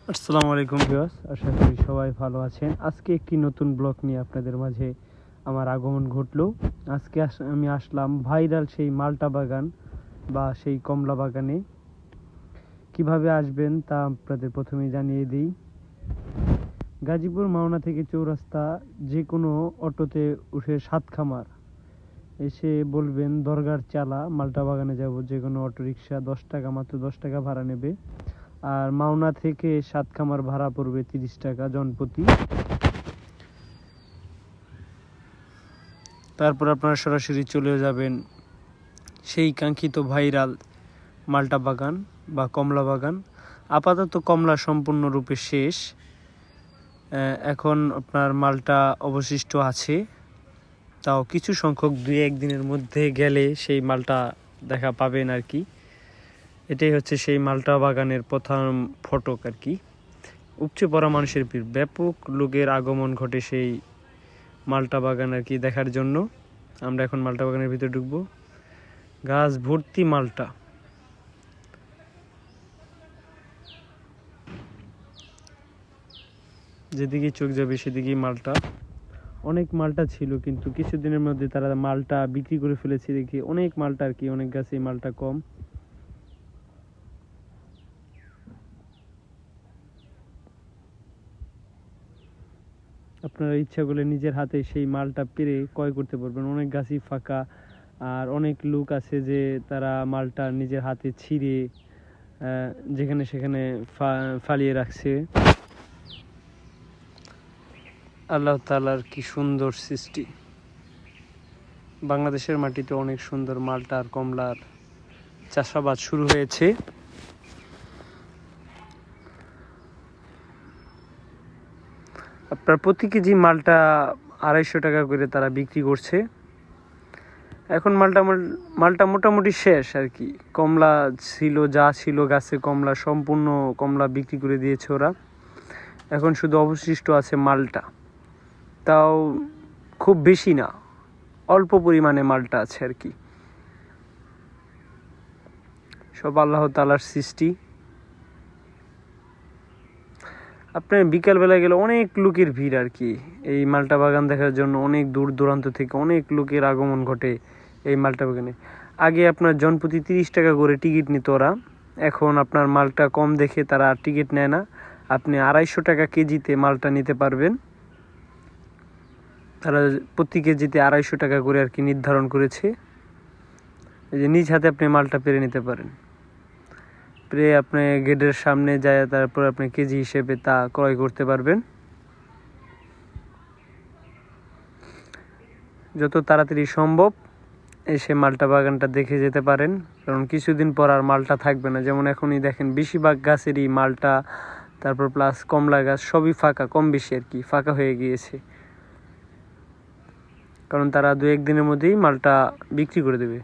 আসসালামু আলাইকুম ভিউয়ার্স, আশা করি সবাই ভালো আছেন। আজকে একটি নতুন ব্লগ নিয়ে আপনাদের মাঝে আমার আগমন ঘটলো। আজকে আমি আসলাম ভাইরাল সেই মাল্টা বাগান বা সেই কমলা বাগানে। কিভাবে আসবেন তা আপনাদের প্রথমেই জানিয়ে দিই। গাজীপুর মাওনা থেকে চৌরাস্তা যে কোনো অটোতে উঠে সাতখামার এসে বলবেন দরগার চালা মাল্টা বাগানে যাব। যে কোনো অটোরিকশা 10 টাকা, মাত্র 10 টাকা ভাড়া নেবে। আর মাওনা থেকে সাতখামার ভাড়া পড়বে 30 টাকা জনপ্রতি। তারপর আপনারা সরাসরি চলে যাবেন সেই কাঙ্ক্ষিত ভাইরাল মাল্টা বাগান বা কমলা বাগান। আপাতত কমলা সম্পূর্ণরূপে শেষ, এখন আপনার মালটা অবশিষ্ট আছে। তাও কিছু সংখ্যক 2-1 দিনের মধ্যে গেলে সেই মালটা দেখা পাবেন আর কি। এটাই হচ্ছে সেই মাল্টা বাগানের প্রথম ফটক আর কি। উপচে পড়া মানুষের ভিড়, ব্যাপক লোকের আগমন ঘটে সেই মাল্টা বাগান আর কি দেখার জন্য। আমরা এখন মাল্টা বাগানের ভিতরে ঢুকবো। গাছ ভর্তি মাল্টা, যেদিকে চোখ যাবে সেদিকেই মাল্টা। অনেক মাল্টা ছিল, কিন্তু কিছুদিনের মধ্যে তারা মাল্টা বিক্রি করে ফেলেছে দেখি। অনেক মাল্টা আর কি, অনেক গাছে মাল্টা কম। আপনারা ইচ্ছা করলে নিজের হাতে সেই মালটা পেরে ক্রয় করতে পারবেন। অনেক গাছই ফাঁকা, আর অনেক লোক আছে যে তারা মালটা নিজের হাতে ছিঁড়ে যেখানে সেখানে ফালিয়ে রাখছে। আল্লাহ তাআলার কি সুন্দর সৃষ্টি। বাংলাদেশের মাটিতে অনেক সুন্দর মালটা আর কমলার চাষাবাদ শুরু হয়েছে। আপনার প্রতি কেজি মালটা 250 টাকা করে তারা বিক্রি করছে। এখন মালটা মোটামুটি শেষ আর কি। কমলা ছিল, যা ছিল গাছে কমলা, সম্পূর্ণ কমলা বিক্রি করে দিয়েছে ওরা। এখন শুধু অবশিষ্ট আছে মালটা, তাও খুব বেশি না, অল্প পরিমাণে মালটা আছে আর কি। সব আল্লাহ তাআলার সৃষ্টি। আপনার বিকালবেলায় গেলে অনেক লোকের ভিড় আর কি এই মাল্টা বাগান দেখার জন্য। অনেক দূর দূরান্ত থেকে অনেক লোকের আগমন ঘটে এই মাল্টা বাগানে। আগে আপনার জনপ্রতি 30 টাকা করে টিকিট নিত ওরা, এখন আপনার মালটা কম দেখে তারা আর টিকিট নেয় না। আপনি 250 টাকা কেজিতে মালটা নিতে পারবেন। তারা প্রতি কেজিতে 250 টাকা করে আর কি নির্ধারণ করেছে। এই যে নিজ হাতে আপনি মালটা পেরে নিতে পারেন। পেরে আপনি গেটের সামনে যায়, তারপর আপনি কেজি হিসেবে তা ক্রয় করতে পারবেন। যত তাড়াতাড়ি সম্ভব এসে মালটা বাগানটা দেখে যেতে পারেন, কারণ কিছুদিন পর আর মালটা থাকবে না। যেমন এখনই দেখেন বেশিরভাগ গাছেরই মালটা, তারপর প্লাস কমলা গাছ সবই ফাঁকা, কম বেশি আর কি ফাঁকা হয়ে গিয়েছে। কারণ তারা 2-1 দিনের মধ্যেই মালটা বিক্রি করে দেবে।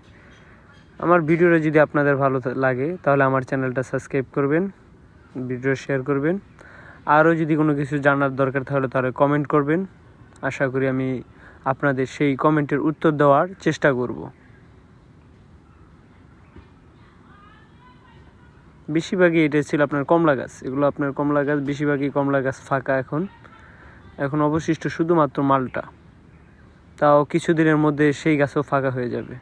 আমার ভিডিওটা যদি আপনাদের ভালো লাগে তাহলে আমার চ্যানেলটা সাবস্ক্রাইব করবেন, ভিডিও শেয়ার করবেন। আরও যদি কোনো কিছু জানার দরকার তাহলে কমেন্ট করবেন। আশা করি আমি আপনাদের সেই কমেন্টের উত্তর দেওয়ার চেষ্টা করব। বেশিরভাগই এটা ছিল আপনার কমলা গাছ। এগুলো আপনার কমলা গাছ, বেশিরভাগই কমলা গাছ ফাঁকা। এখন অবশিষ্ট শুধুমাত্র মালটা, তাও কিছুদিনের মধ্যে সেই গাছও ফাঁকা হয়ে যাবে।